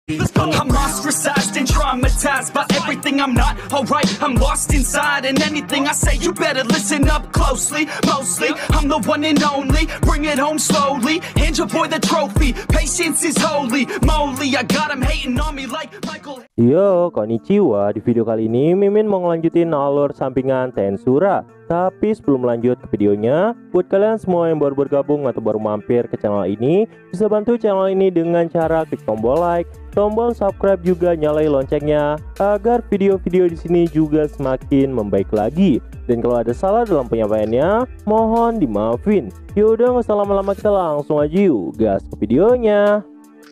I'm ostracized and traumatized by everything I'm not alright. I'm lost inside, and anything I say you better listen up closely. Mostly, I'm the one and only. Bring it home slowly. Hand your boy the trophy. Patience is holy moly. I got him hating on me like Michael. Yo, konnichiwa. Di video kali ini Mimin mau ngelanjutin alur sampingan Tensura. Tapi sebelum lanjut ke videonya, buat kalian semua yang baru bergabung atau baru mampir ke channel ini, bisa bantu channel ini dengan cara klik tombol like, tombol subscribe, juga nyalain loncengnya agar video-video di sini juga semakin membaik lagi. Dan kalau ada salah dalam penyampaiannya, mohon dimaafin. Yaudah, nggak usah lama-lama, kita langsung aja yuk gas ke videonya.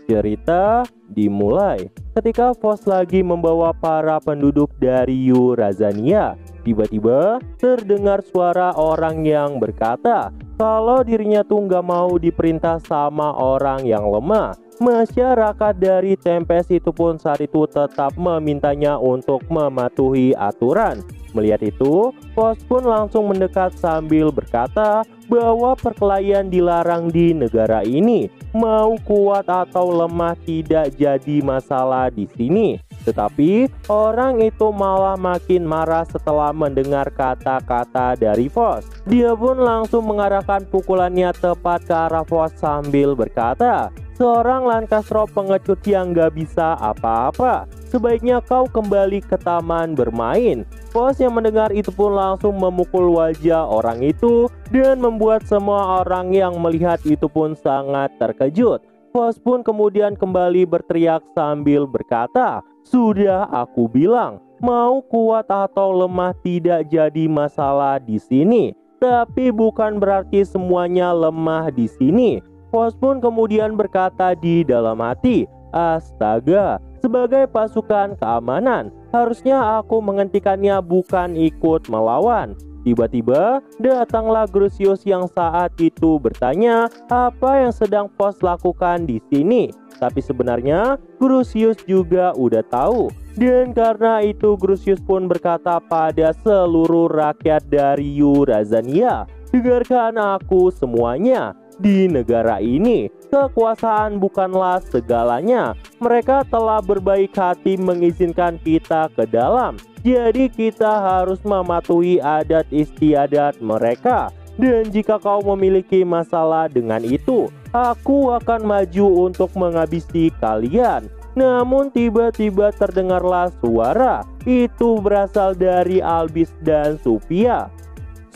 Cerita dimulai ketika Vos lagi membawa para penduduk dari Yurazania. Tiba-tiba terdengar suara orang yang berkata kalau dirinya tuh nggak mau diperintah sama orang yang lemah. Masyarakat dari Tempest itu pun saat itu tetap memintanya untuk mematuhi aturan. Melihat itu, Vos pun langsung mendekat sambil berkata bahwa perkelahian dilarang di negara ini. Mau kuat atau lemah tidak jadi masalah di sini. Tetapi orang itu malah makin marah setelah mendengar kata-kata dari Vos. Dia pun langsung mengarahkan pukulannya tepat ke arah Vos sambil berkata, "Seorang Lancashire pengecut yang gak bisa apa-apa. Sebaiknya kau kembali ke taman bermain." Vos yang mendengar itu pun langsung memukul wajah orang itu dan membuat semua orang yang melihat itu pun sangat terkejut. Vos pun kemudian kembali berteriak sambil berkata, "Sudah aku bilang, mau kuat atau lemah tidak jadi masalah di sini. Tapi bukan berarti semuanya lemah di sini." Vos pun kemudian berkata di dalam hati, "Astaga, sebagai pasukan keamanan, harusnya aku menghentikannya bukan ikut melawan." Tiba-tiba datanglah Grusius yang saat itu bertanya apa yang sedang Vos lakukan di sini. Tapi sebenarnya Grusius juga udah tahu. Dan karena itu Grusius pun berkata pada seluruh rakyat dari Yurazania, "Dengarkan aku semuanya. Di negara ini, kekuasaan bukanlah segalanya. Mereka telah berbaik hati mengizinkan kita ke dalam. Jadi kita harus mematuhi adat istiadat mereka. Dan jika kau memiliki masalah dengan itu, aku akan maju untuk menghabisi kalian." Namun tiba-tiba terdengarlah suara. Itu berasal dari Albis dan Supia.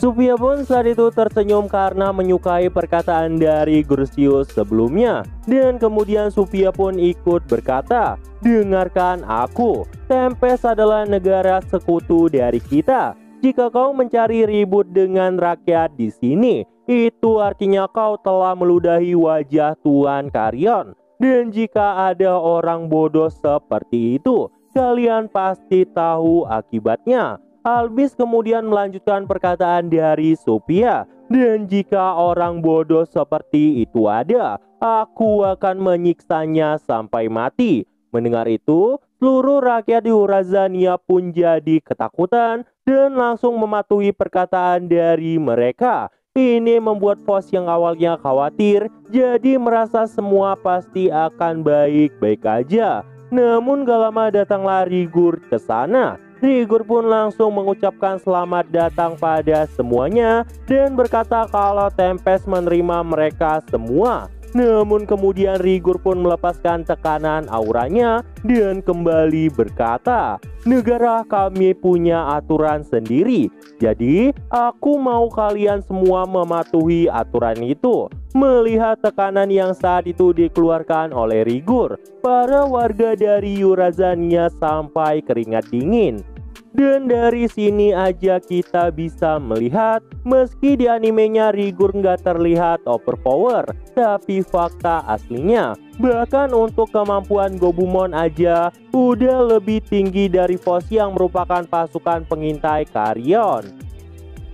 Supia pun saat itu tersenyum karena menyukai perkataan dari Grusius sebelumnya. Dan kemudian Supia pun ikut berkata, "Dengarkan aku, Tempest adalah negara sekutu dari kita. Jika kau mencari ribut dengan rakyat di sini, itu artinya kau telah meludahi wajah Tuan Carrion. Dan jika ada orang bodoh seperti itu, kalian pasti tahu akibatnya." Albis kemudian melanjutkan perkataan dari Supia, "Dan jika orang bodoh seperti itu ada, aku akan menyiksanya sampai mati." Mendengar itu, seluruh rakyat di Yurazania pun jadi ketakutan dan langsung mematuhi perkataan dari mereka. Ini membuat Vos yang awalnya khawatir jadi merasa semua pasti akan baik-baik aja. Namun gak lama datanglah Rigur ke sana. Rigur pun langsung mengucapkan selamat datang pada semuanya dan berkata kalau Tempest menerima mereka semua. Namun kemudian Rigur pun melepaskan tekanan auranya dan kembali berkata, "Negara kami punya aturan sendiri. Jadi aku mau kalian semua mematuhi aturan itu." Melihat tekanan yang saat itu dikeluarkan oleh Rigur, para warga dari Yurazania sampai keringat dingin. Dan dari sini aja kita bisa melihat, meski di animenya Rigur nggak terlihat overpower, tapi fakta aslinya, bahkan untuk kemampuan Gobumon aja udah lebih tinggi dari Vos yang merupakan pasukan pengintai Carrion.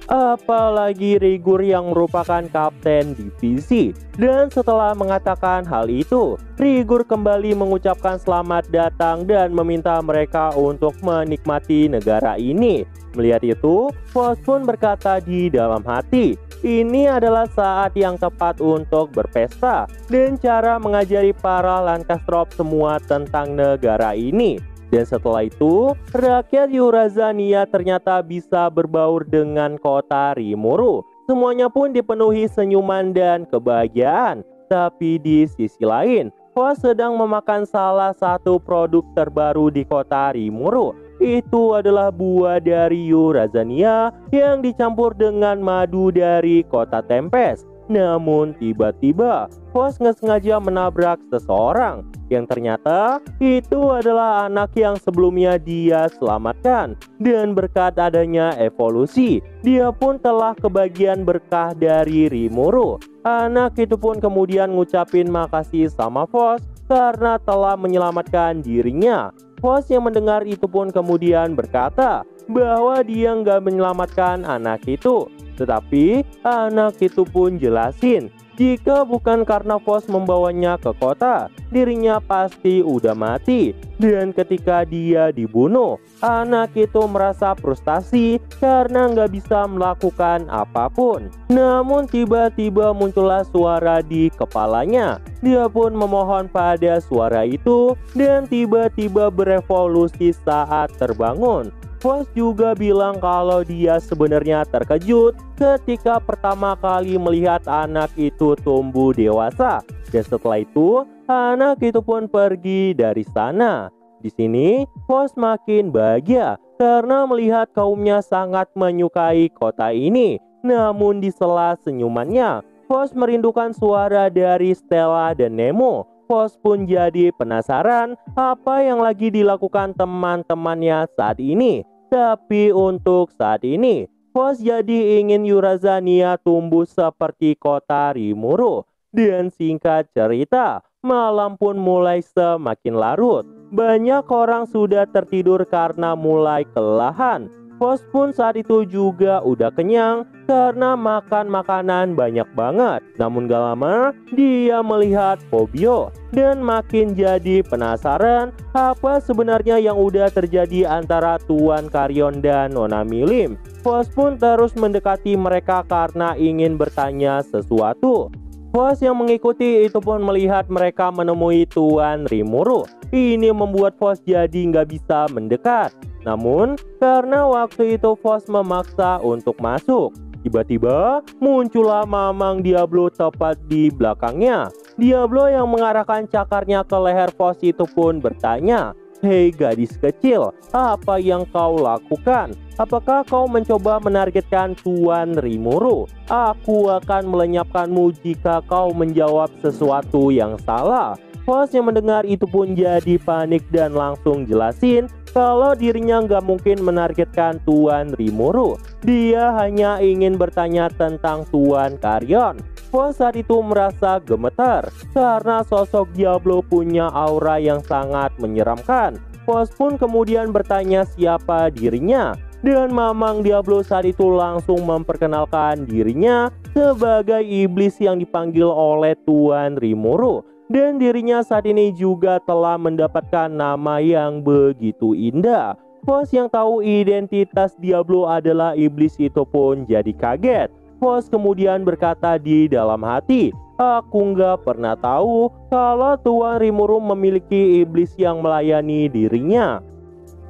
Apalagi Rigur yang merupakan kapten divisi. Dan setelah mengatakan hal itu, Rigur kembali mengucapkan selamat datang dan meminta mereka untuk menikmati negara ini. Melihat itu, Vos pun berkata di dalam hati, ini adalah saat yang tepat untuk berpesta dan cara mengajari para Lancastrop semua tentang negara ini. Dan setelah itu, rakyat Yurazania ternyata bisa berbaur dengan kota Rimuru. Semuanya pun dipenuhi senyuman dan kebahagiaan. Tapi di sisi lain, Foz sedang memakan salah satu produk terbaru di kota Rimuru. Itu adalah buah dari Yurazania yang dicampur dengan madu dari kota Tempest. Namun tiba-tiba Foz nggak sengaja menabrak seseorang yang ternyata itu adalah anak yang sebelumnya dia selamatkan. Dan berkat adanya evolusi, dia pun telah kebagian berkah dari Rimuru. Anak itu pun kemudian ngucapin makasih sama Foz karena telah menyelamatkan dirinya. Foz yang mendengar itu pun kemudian berkata bahwa dia nggak menyelamatkan anak itu. Tetapi anak itu pun jelasin, jika bukan karena Foz membawanya ke kota, dirinya pasti udah mati. Dan ketika dia dibunuh, anak itu merasa frustasi karena nggak bisa melakukan apapun. Namun tiba-tiba muncullah suara di kepalanya. Dia pun memohon pada suara itu dan tiba-tiba berevolusi saat terbangun. Foz juga bilang kalau dia sebenarnya terkejut ketika pertama kali melihat anak itu tumbuh dewasa. Dan setelah itu, anak itu pun pergi dari sana. Di sini, Foz makin bahagia karena melihat kaumnya sangat menyukai kota ini. Namun di sela senyumannya, Foz merindukan suara dari Stella dan Nemo. Foz pun jadi penasaran apa yang lagi dilakukan teman-temannya saat ini. Tapi untuk saat ini, Foz jadi ingin Yurazania tumbuh seperti kota Rimuru. Dan singkat cerita, malam pun mulai semakin larut. Banyak orang sudah tertidur karena mulai kelelahan. Foz pun saat itu juga udah kenyang karena makan makanan banyak banget. Namun gak lama dia melihat Fobio dan makin jadi penasaran apa sebenarnya yang udah terjadi antara Tuan Carrion dan Nona Milim. Foz pun terus mendekati mereka karena ingin bertanya sesuatu. Foz yang mengikuti itu pun melihat mereka menemui Tuan Rimuru. Ini membuat Foz jadi nggak bisa mendekat. Namun karena waktu itu Foz memaksa untuk masuk, tiba-tiba muncullah Mamang Diablo tepat di belakangnya. Diablo yang mengarahkan cakarnya ke leher Foz itu pun bertanya, "Hei gadis kecil, apa yang kau lakukan? Apakah kau mencoba menargetkan Tuan Rimuru? Aku akan melenyapkanmu jika kau menjawab sesuatu yang salah." Foz yang mendengar itu pun jadi panik dan langsung jelasin kalau dirinya nggak mungkin menargetkan Tuan Rimuru. Dia hanya ingin bertanya tentang Tuan Carrion. Foz saat itu merasa gemetar karena sosok Diablo punya aura yang sangat menyeramkan. Foz pun kemudian bertanya siapa dirinya. Dan Mamang Diablo saat itu langsung memperkenalkan dirinya sebagai iblis yang dipanggil oleh Tuan Rimuru. Dan dirinya saat ini juga telah mendapatkan nama yang begitu indah. Foz yang tahu identitas Diablo adalah iblis itu pun jadi kaget. Foz kemudian berkata di dalam hati, "Aku nggak pernah tahu kalau Tuan Rimuru memiliki iblis yang melayani dirinya."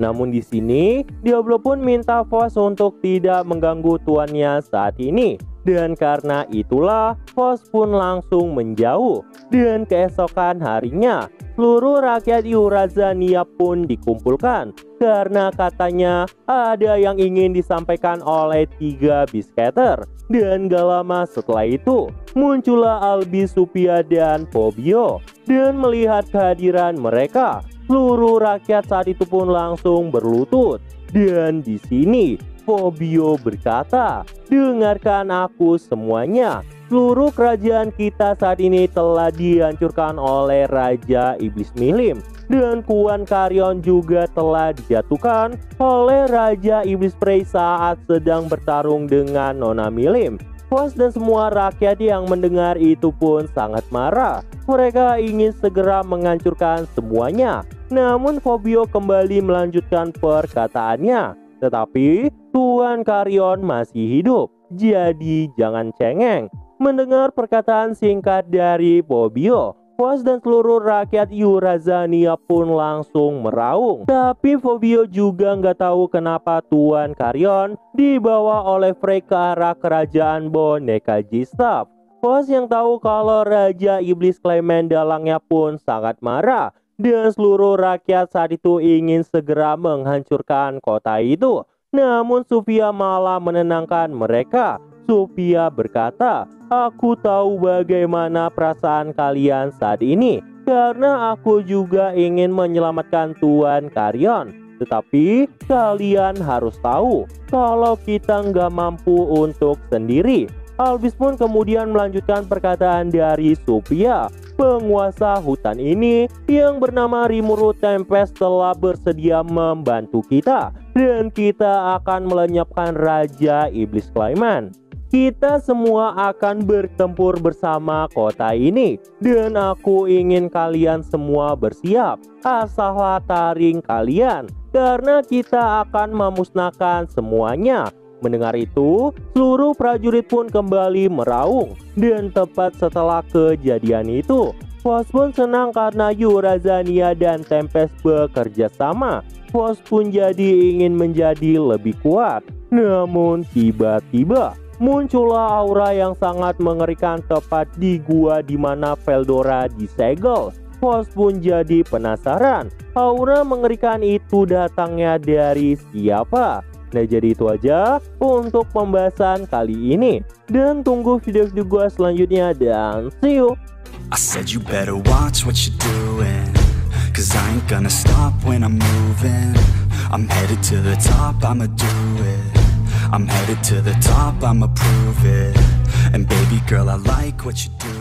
Namun di sini, Diablo pun minta Foz untuk tidak mengganggu tuannya saat ini. Dan karena itulah Foz pun langsung menjauh. Dan keesokan harinya, seluruh rakyat Yurazania pun dikumpulkan karena katanya ada yang ingin disampaikan oleh 3 Beastcatter. Dan gak lama setelah itu, muncullah Albi, Supia, dan Fobio. Dan melihat kehadiran mereka, seluruh rakyat saat itu pun langsung berlutut. Dan di sini Fobio berkata, "Dengarkan aku semuanya. Seluruh kerajaan kita saat ini telah dihancurkan oleh Raja Iblis Milim. Dan Tuan Carrion juga telah dijatuhkan oleh Raja Iblis Prey saat sedang bertarung dengan Nona Milim." Foz dan semua rakyat yang mendengar itu pun sangat marah. Mereka ingin segera menghancurkan semuanya. Namun Fobio kembali melanjutkan perkataannya. Tetapi Tuan Carrion masih hidup. jadi jangan cengeng. Mendengar perkataan singkat dari Fobio, Fuas dan seluruh rakyat Yurazania pun langsung meraung. Tapi Fobio juga nggak tahu kenapa Tuan Karyon dibawa oleh Frey ke arah kerajaan boneka G-Staff. Fuas yang tahu kalau Raja Iblis Clement dalangnya pun sangat marah. Dan seluruh rakyat saat itu ingin segera menghancurkan kota itu. Namun Sophia malah menenangkan mereka. Sophia berkata, "Aku tahu bagaimana perasaan kalian saat ini, karena aku juga ingin menyelamatkan Tuan Karyon. Tetapi kalian harus tahu kalau kita nggak mampu untuk sendiri." Albis pun kemudian melanjutkan perkataan dari Sophia. Penguasa hutan ini yang bernama Rimuru Tempest telah bersedia membantu kita, dan kita akan melenyapkan Raja Iblis Clement. Kita semua akan bertempur bersama kota ini, dan aku ingin kalian semua bersiap. Asahlah taring kalian, karena kita akan memusnahkan semuanya. Mendengar itu, seluruh prajurit pun kembali meraung. Dan tepat setelah kejadian itu, Fuas pun senang karena Yurazania dan Tempest bekerja sama. Fuas pun jadi ingin menjadi lebih kuat. Namun tiba-tiba muncullah aura yang sangat mengerikan tepat di gua di mana Veldora disegel. Fuas pun jadi penasaran, aura mengerikan itu datangnya dari siapa? Nah, jadi itu aja untuk pembahasan kali ini. Dan tunggu video-video gue selanjutnya, dan see you. I said you better watch what you're doing, 'cause I ain't gonna stop when I'm moving. I'm headed to the top, I'ma do it. I'm headed to the top, I'ma prove it. And baby girl, I like what you do.